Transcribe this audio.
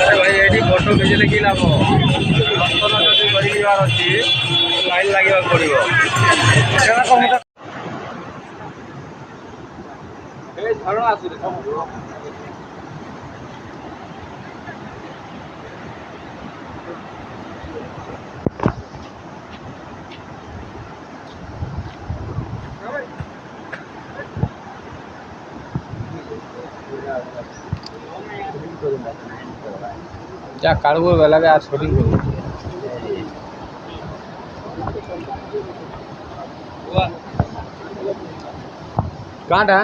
भाई ये फोटो भेजले कि लाभ दर्शन जदि कर अच्छी लाइन लगे पड़ो झरण आसू যা কাড়বো বেলাকে আর শুটিং করবো কাঁটা